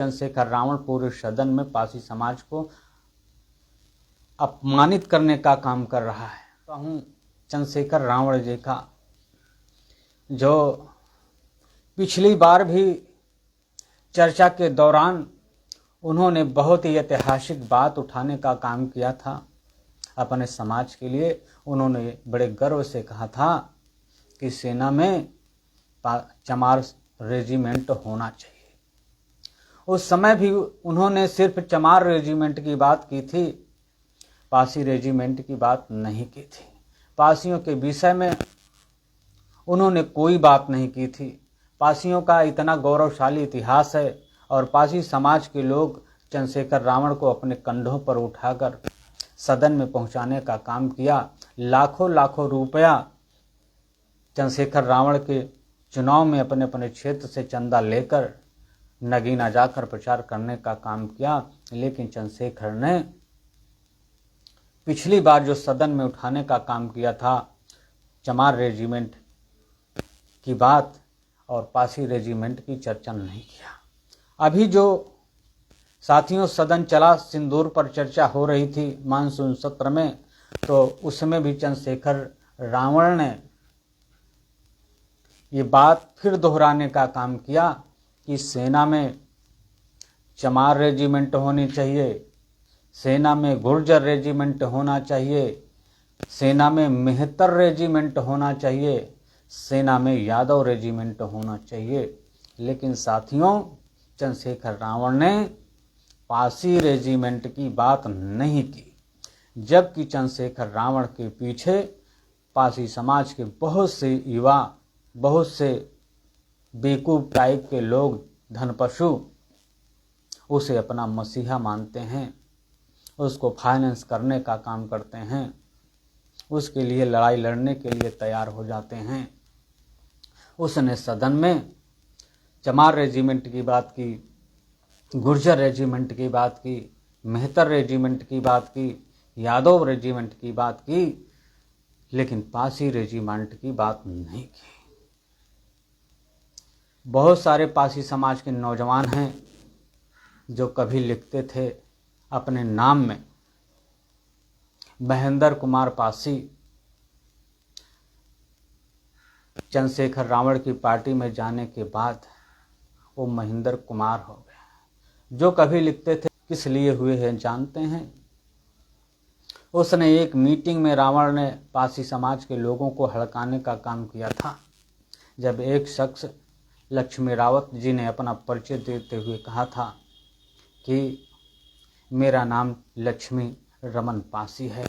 चंद्रशेखर रावण पूरे सदन में पासी समाज को अपमानित करने का काम कर रहा है। तो हूँ चंद्रशेखर रावण जी का, जो पिछली बार भी चर्चा के दौरान उन्होंने बहुत ही ऐतिहासिक बात उठाने का काम किया था अपने समाज के लिए। उन्होंने बड़े गर्व से कहा था कि सेना में चमार रेजिमेंट होना चाहिए। उस समय भी उन्होंने सिर्फ चमार रेजिमेंट की बात की थी, पासी रेजिमेंट की बात नहीं की थी। पासियों के विषय में उन्होंने कोई बात नहीं की थी। पासियों का इतना गौरवशाली इतिहास है और पासी समाज के लोग चंद्रशेखर रावण को अपने कंधों पर उठाकर सदन में पहुंचाने का काम किया। लाखों लाखों रुपया चंद्रशेखर रावण के चुनाव में अपने अपने क्षेत्र से चंदा लेकर नगीना जाकर प्रचार करने का काम किया। लेकिन चंद्रशेखर ने पिछली बार जो सदन में उठाने का काम किया था चमार रेजिमेंट की बात और पासी रेजिमेंट की चर्चा नहीं किया। अभी जो साथियों सदन चला, सिंदूर पर चर्चा हो रही थी मानसून सत्र में, तो उसमें भी चंद्रशेखर रावण ने ये बात फिर दोहराने का काम किया कि सेना में चमार रेजिमेंट होनी चाहिए, सेना में गुर्जर रेजिमेंट होना चाहिए, सेना में मेहतर रेजिमेंट होना चाहिए, सेना में यादव रेजिमेंट होना चाहिए। लेकिन साथियों चंद्रशेखर रावण ने पासी रेजिमेंट की बात नहीं की, जबकि चंद्रशेखर रावण के पीछे पासी समाज के बहुत से युवा, बहुत से बेवकूफ टाइप के लोग, धनपशु उसे अपना मसीहा मानते हैं, उसको फाइनेंस करने का काम करते हैं, उसके लिए लड़ाई लड़ने के लिए तैयार हो जाते हैं। उसने सदन में चमार रेजिमेंट की बात की, गुर्जर रेजिमेंट की बात की, मेहतर रेजिमेंट की बात की, यादव रेजिमेंट की बात की, लेकिन पासी रेजिमेंट की बात नहीं की। बहुत सारे पासी समाज के नौजवान हैं जो कभी लिखते थे अपने नाम में महेंद्र कुमार पासी। चंद्रशेखर रावण की पार्टी में जाने के बाद वो महेंद्र कुमार हो गए। जो कभी लिखते थे किस लिए हुए हैं जानते हैं? उसने एक मीटिंग में रावण ने पासी समाज के लोगों को हड़काने का काम किया था, जब एक शख्स लक्ष्मी रावत जी ने अपना परिचय देते हुए कहा था कि मेरा नाम लक्ष्मी रमन पासी है।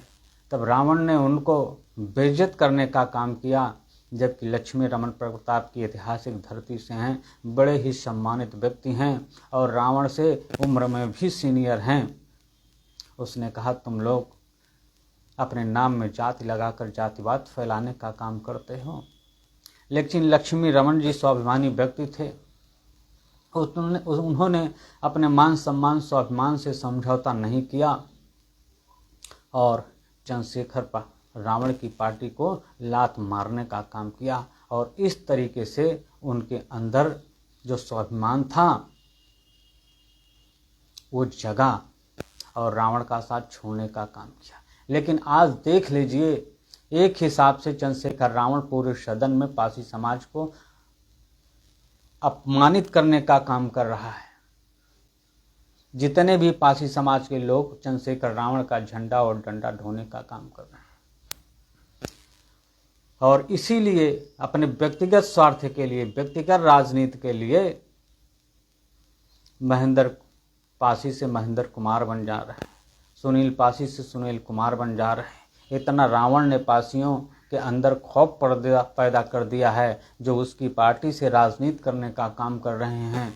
तब रावण ने उनको बेइज्जत करने का काम किया, जबकि लक्ष्मी रमन प्रताप की ऐतिहासिक धरती से हैं, बड़े ही सम्मानित व्यक्ति हैं और रावण से उम्र में भी सीनियर हैं। उसने कहा तुम लोग अपने नाम में जाति लगाकर जातिवाद फैलाने का काम करते हो। लेकिन लक्ष्मी रमन जी स्वाभिमानी व्यक्ति थे। उन्होंने अपने मान सम्मान स्वाभिमान से समझौता नहीं किया और चंद्रशेखर रावण की पार्टी को लात मारने का काम किया और इस तरीके से उनके अंदर जो स्वाभिमान था वो जगा और रावण का साथ छोड़ने का काम किया। लेकिन आज देख लीजिए, एक हिसाब से चंद्रशेखर रावण पूरे सदन में पासी समाज को अपमानित करने का काम कर रहा है। जितने भी पासी समाज के लोग चंद्रशेखर रावण का झंडा और डंडा ढोने का काम कर रहे हैं और इसीलिए अपने व्यक्तिगत स्वार्थ के लिए, व्यक्तिगत राजनीति के लिए महेंद्र पासी से महेंद्र कुमार बन जा रहे हैं, सुनील पासी से सुनील कुमार बन जा रहे हैं। इतना रावण ने पासियों के अंदर खौफ पैदा कर दिया है, जो उसकी पार्टी से राजनीति करने का काम कर रहे हैं।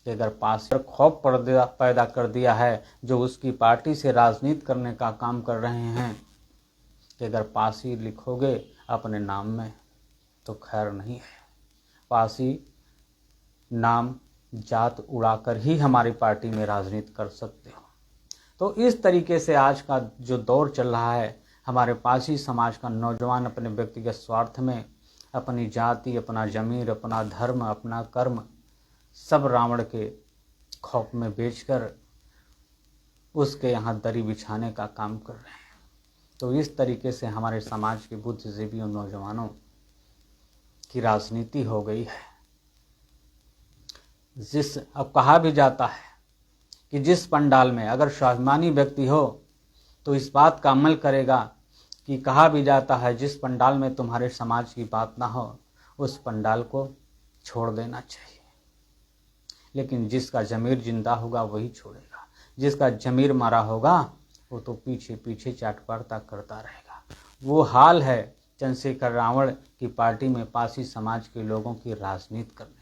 कि अगर पासी खौफ पैदा कर दिया है, जो उसकी पार्टी से राजनीति करने का काम कर रहे हैं, कि अगर पासी लिखोगे अपने नाम में तो खैर नहीं है। पासी नाम जात उड़ाकर ही हमारी पार्टी में राजनीति कर सकते हो। तो इस तरीके से आज का जो दौर चल रहा है, हमारे पासी समाज का नौजवान अपने व्यक्तिगत स्वार्थ में अपनी जाति, अपना जमीर, अपना धर्म, अपना कर्म सब रावण के खौफ में बेचकर उसके यहाँ दरी बिछाने का काम कर रहे हैं। तो इस तरीके से हमारे समाज के बुद्धिजीवी और नौजवानों की राजनीति हो गई है। अब कहा भी जाता है कि जिस पंडाल में अगर स्वाभिमानी व्यक्ति हो तो इस बात का अमल करेगा कि कहा भी जाता है जिस पंडाल में तुम्हारे समाज की बात ना हो उस पंडाल को छोड़ देना चाहिए। लेकिन जिसका ज़मीर जिंदा होगा वही छोड़ेगा, जिसका ज़मीर मरा होगा वो तो पीछे पीछे चाटपारता करता रहेगा। वो हाल है चंद्रशेखर रावण की पार्टी में पासी समाज के लोगों की राजनीति करने